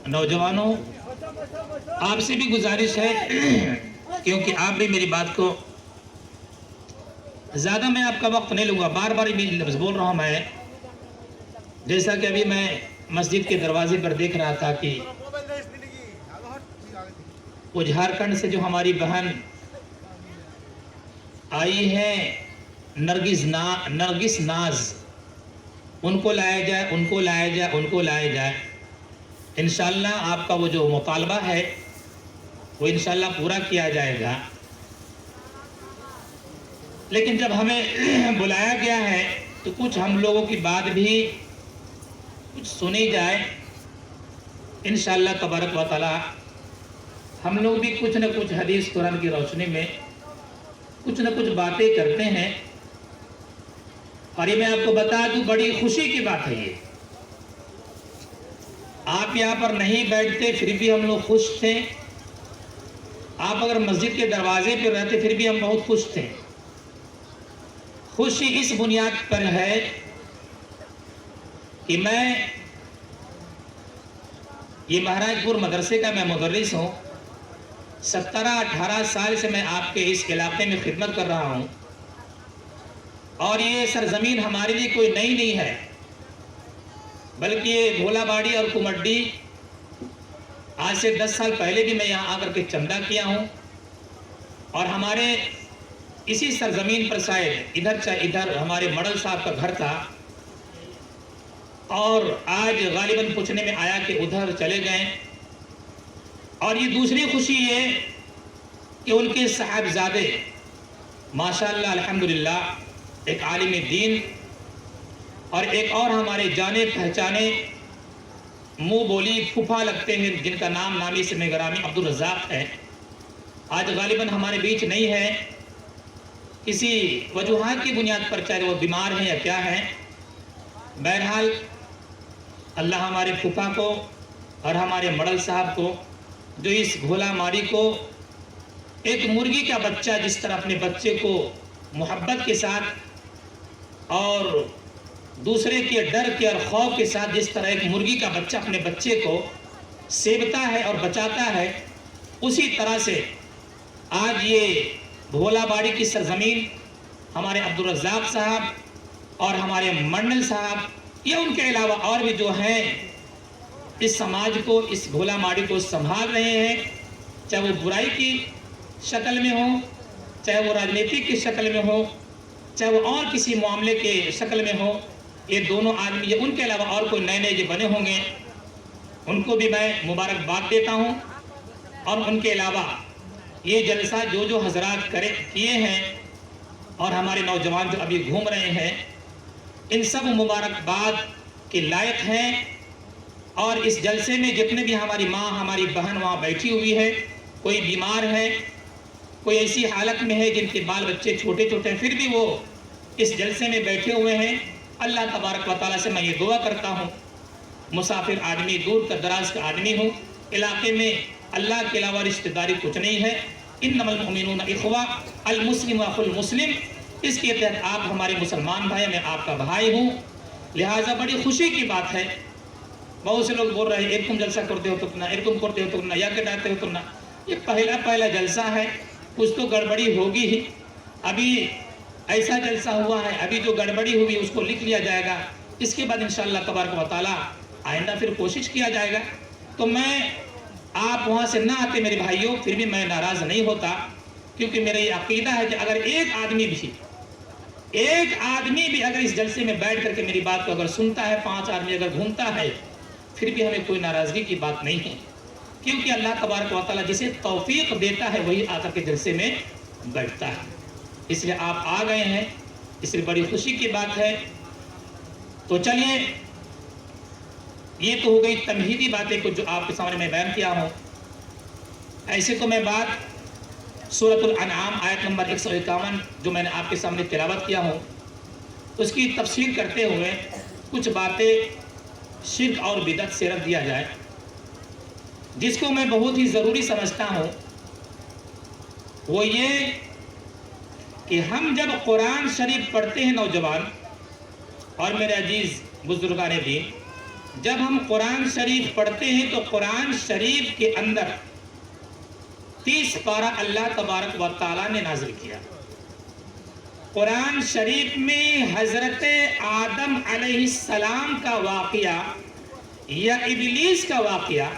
نوجوانوں، آپ سے بھی گزارش ہے کیونکہ آپ بھی میری بات کو زیادہ میں آپ کا وقت نہیں لوں گا، بار بار یہ لفظ بول رہا ہوں میں، جیسا کہ ابھی میں مسجد کے دروازے پر دیکھ رہا تھا کہ وہ جھارکھنڈ سے جو ہماری بہن آئی ہے نرگس ناز، ان کو لایا جائے، ان کو لایا جائے، ان کو لایا جائے۔ انشاءاللہ آپ کا وہ جو مطالبہ ہے وہ انشاءاللہ پورا کیا جائے گا، لیکن جب ہمیں بلایا گیا ہے تو کچھ ہم لوگوں کی بات بھی کچھ سنی جائے۔ انشاءاللہ تبارک و تعالی ہم لوگ بھی کچھ نہ کچھ حدیث قرآن کی روشنی میں کچھ نہ کچھ باتیں کرتے ہیں، اور یہ میں آپ کو بتا دوں بڑی خوشی کی بات ہے۔ یہ آپ یہاں پر نہیں بیٹھتے پھر بھی ہم لوگ خوش تھے، آپ اگر مسجد کے دروازے پہ رہتے پھر بھی ہم بہت خوش تھے۔ خوشی اس بنیاد پر ہے کہ میں یہ مہاراج پور مدرسے کا میں مدرس ہوں، 17-18 سال سے میں آپ کے اس علاقے میں خدمت کر رہا ہوں، اور یہ سرزمین ہمارے لیے کوئی نئی نہیں ہے، بلکہ یہ بھولا باڑی اور کمڈی آج سے 10 سال پہلے بھی میں یہاں آ کر کے چندہ کیا ہوں، اور ہمارے اسی سرزمین پر شاید ادھر ہمارے مڈل صاحب کا گھر تھا، اور آج غالباً پوچھنے میں آیا کہ ادھر چلے گئے۔ اور یہ دوسری خوشی یہ کہ ان کے صاحبزادے ماشاءاللہ الحمدللہ ایک عالم دین، اور ایک اور ہمارے جانے پہچانے منہ بولی پھوپھا لگتے ہیں جن کا نام نامی اسم گرامی عبدالرزاق ہے، آج غالباً ہمارے بیچ نہیں ہے، کسی وجوہات کی بنیاد پر، چاہے وہ بیمار ہیں یا کیا ہیں۔ بہرحال اللہ ہمارے پھوپھا کو اور ہمارے مڈل صاحب کو، جو اس گھولا ماری کو ایک مرغی کا بچہ جس طرح اپنے بچے کو محبت کے ساتھ اور دوسرے کے ڈر کے اور خوف کے ساتھ جس طرح ایک مرغی کا بچہ اپنے بچے کو سیبتا ہے اور بچاتا ہے، اسی طرح سے آج یہ بھولا باڑی کی سرزمین ہمارے عبدالرزاق صاحب اور ہمارے منڈل صاحب یا ان کے علاوہ اور بھی جو ہیں اس سماج کو، اس بھولا ماڑی کو سنبھال رہے ہیں، چاہے وہ برائی کی شکل میں ہو، چاہے وہ راجنیتی کی شکل میں ہو، چاہے وہ اور کسی معاملے کے شکل میں ہو۔ یہ دونوں آدمی، یہ ان کے علاوہ اور کوئی نئے جو بنے ہوں گے ان کو بھی میں مبارکباد دیتا ہوں، اور ان کے علاوہ یہ جلسہ جو حضرات کیے ہیں اور ہمارے نوجوان جو ابھی گھوم رہے ہیں، ان سب مبارکباد کے لائق ہیں۔ اور اس جلسے میں جتنے بھی ہماری ماں، ہماری بہن وہاں بیٹھی ہوئی ہے، کوئی بیمار ہے، کوئی ایسی حالت میں ہے جن کے بال بچے چھوٹے چھوٹے ہیں، پھر بھی وہ اس جلسے میں بیٹھے ہوئے ہیں، اللہ تبارک و تعالیٰ سے میں یہ دعا کرتا ہوں، مسافر آدمی، دور کا دراز کا آدمی ہوں، علاقے میں اللہ کے علاوہ رشتہ داری کچھ نہیں ہے، انما المؤمنون اخوہ، المسلم اخو المسلم، اس کے تحت آپ ہمارے مسلمان بھائی، میں آپ کا بھائی ہوں، لہٰذا بڑی خوشی کی بات ہے۔ بہت سے لوگ بول رہے ہیں ایرکم جلسہ کرتے ہو تو نہ، ایرکم کرتے ہو تو نہ، یا کٹاتے ہو تو نہ، یہ پہلا جلسہ ہے، کچھ تو گڑبڑی ہوگی ہی، ابھی ایسا جلسہ ہوا ہے، ابھی جو گڑبڑی ہوئی اس کو لکھ لیا جائے گا، اس کے بعد انشاءاللہ تبارک و تعالی آئندہ پھر کوشش کیا جائے گا۔ تو میں آپ وہاں سے نہ آتے میرے بھائیوں، پھر بھی میں ناراض نہیں ہوتا، کیونکہ میرا یہ عقیدہ ہے کہ اگر ایک آدمی بھی اگر اس جلسے میں بیٹھ کر کے میری بات کو اگر سنتا ہے، 5 آدمی اگر گھومتا ہے، پھر بھی ہمیں کوئی ناراضگی کی بات نہیں ہے، کیونکہ اللہ تبارک و تعالیٰ جسے توفیق دیتا ہے وہی آ کر کے جلسے میں بیٹھتا ہے۔ اس لیے آپ آ گئے ہیں، اس لیے بڑی خوشی کی بات ہے۔ تو چلیے، یہ تو ہو گئی تمہیدی باتیں کچھ جو آپ کے سامنے میں بیان کیا ہوں۔ ایسے تو میں بات سورۃ الانعام آیت نمبر 151 جو میں نے آپ کے سامنے تلاوت کیا ہوں، اس کی تفسیر کرتے ہوئے کچھ باتیں شرک اور بدعت سے رد دیا جائے، جس کو میں بہت ہی ضروری سمجھتا ہوں۔ وہ یہ کہ ہم جب قرآن شریف پڑھتے ہیں نوجوان اور میرے عزیز بزرگان دین، جب ہم قرآن شریف پڑھتے ہیں تو قرآن شریف کے اندر 30 پارہ اللہ تبارک و تعالیٰ نے نازل کیا. قرآن شریف میں حضرت آدم علیہ السلام کا واقعہ یا ابلیس کا واقعہ،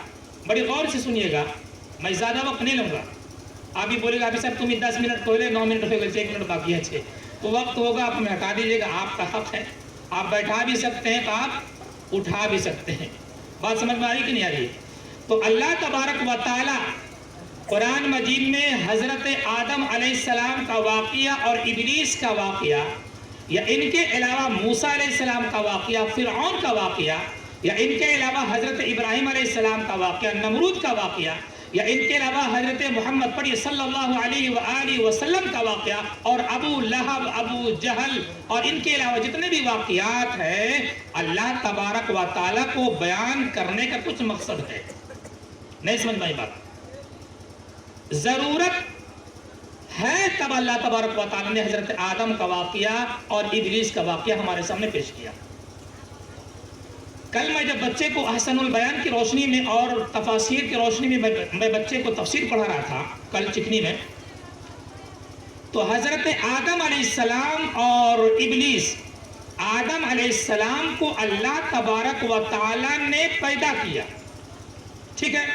بڑی غور سے سنیے گا، میں زیادہ وقت نہیں لوں گا. آپ بھی بولے گا ابھی صاحب تمہیں 10 منٹ پہلے 9 منٹ ہو گئے، 1 منٹ باقی ہے، تو وقت ہوگا آپ ہمیں ہٹا دیجیے گا، آپ کا حق ہے. آپ بیٹھا بھی سکتے ہیں تو آپ اٹھا بھی سکتے ہیں. بات سمجھ میں آ رہی کہ نہیں آ رہی؟ تو اللہ تبارک و تعالی قرآن مجید میں حضرت آدم علیہ السلام کا واقعہ اور ابلیس کا واقعہ، یا ان کے علاوہ موسیٰ علیہ السلام کا واقعہ، فرعون کا واقعہ، یا ان کے علاوہ حضرت ابراہیم علیہ السلام کا واقعہ، نمرود کا واقعہ، یا ان کے علاوہ حضرت محمد پڑھی صلی اللہ علیہ وآلہ وسلم کا واقعہ، اور ابو لہب، ابو جہل، اور ان کے علاوہ جتنے بھی واقعات ہیں، اللہ تبارک و تعالیٰ کو بیان کرنے کا کچھ مقصد ہے. نہیں سمجھ میں بات؟ ضرورت ہے تب اللہ تبارک و تعالیٰ نے حضرت آدم کا واقعہ اور ابلیس کا واقعہ ہمارے سامنے پیش کیا. کل میں جب بچے کو احسن البیان کی روشنی میں اور تفاسیر کی روشنی میں میں بچے کو تفسیر پڑھا رہا تھا کل چکنی میں، تو حضرت آدم علیہ السلام اور ابلیس، آدم علیہ السلام کو اللہ تبارک و تعالیٰ نے پیدا کیا، ٹھیک ہے.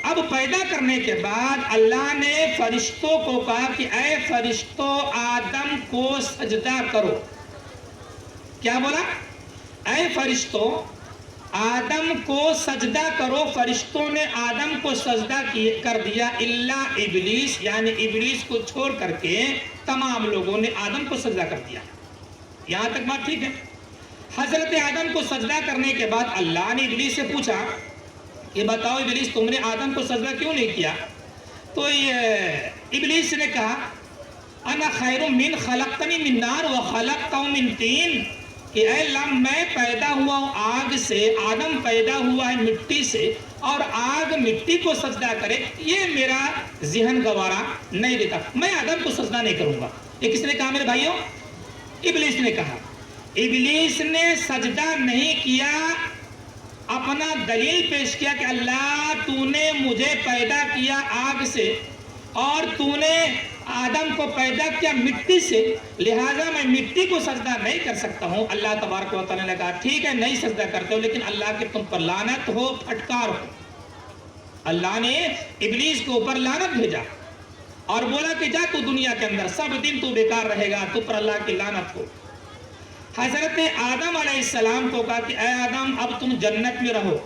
اب پیدا کرنے کے بعد اللہ نے فرشتوں کو کہا کہ اے فرشتوں آدم کو سجدہ کرو. کیا بولا؟ اے فرشتوں آدم کو سجدہ کرو. فرشتوں نے آدم کو سجدہ کر دیا الا ابلیس، یعنی ابلیس کو چھوڑ کر کے تمام لوگوں نے آدم کو سجدہ کر دیا. یہاں تک بات ٹھیک ہے؟ حضرت آدم کو سجدہ کرنے کے بعد اللہ نے ابلیس سے پوچھا یہ بتاؤ ابلیس تم نے آدم کو سجدہ کیوں نہیں کیا؟ تو یہ ابلیس نے کہا انا خیر من خلقتنی من نار وخلقتہ من طین، کہ اے اللہ میں پیدا ہوا ہوں آگ سے، آدم پیدا ہوا ہے مٹی سے، اور آگ مٹی کو سجدہ کرے یہ میرا ذہن گوارا نہیں دیتا، میں آدم کو سجدہ نہیں کروں گا. یہ کس نے کہا میرے بھائیوں؟ ابلیس نے کہا. ابلیس نے سجدہ نہیں کیا، اپنا دلیل پیش کیا کہ اللہ تو نے مجھے پیدا کیا آگ سے اور تو نے آدم کو پیدا کیا مٹی سے، لہٰذا میں مٹی کو سجدہ نہیں کر سکتا ہوں. اللہ تبارک و تعالیٰ نے کہا ٹھیک ہے نہیں سجدہ کرتے ہو، لیکن اللہ کے تم پر لعنت ہو، پھٹکار ہو. اللہ نے ابلیس کے اوپر لعنت بھیجا اور بولا کہ جا تو دنیا کے اندر سب دن تو بیکار رہے گا، تو پر اللہ کی لعنت ہو. حضرت آدم علیہ السلام کو کہا کہ اے آدم اب تم جنت میں رہو،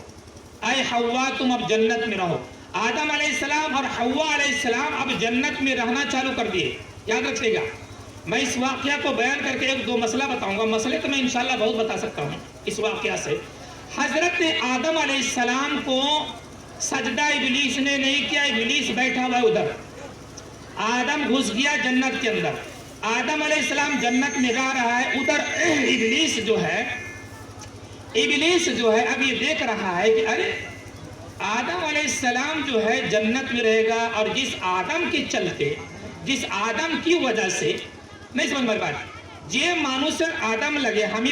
اے حوا تم اب جنت میں رہو. آدم علیہ السلام اور حوا علیہ السلام اب جنت میں رہنا چالو کر دیے. یاد رکھیے گا میں اس واقعہ کو بیان کر کے ایک دو مسئلہ بتاؤں گا. مسئلے تو میں انشاءاللہ بہت بتا سکتا ہوں اس واقعہ سے. حضرت آدم علیہ السلام کو سجدہ ابلیس نے نہیں کیا، ابلیس بیٹھا ہوا ادھر، آدم گھس گیا جنت کے اندر، آدم علیہ السلام جنت میں جا رہا ہے، ادھر ابلیس جو ہے اب یہ دیکھ رہا ہے کہ ارے آدم علیہ السلام جو ہے جنت میں رہے گا، اور جس آدم کے چلتے، جس آدم کی وجہ سے، نہیں سمجھ میں بات، যে মানুষের আদম লাগে আমি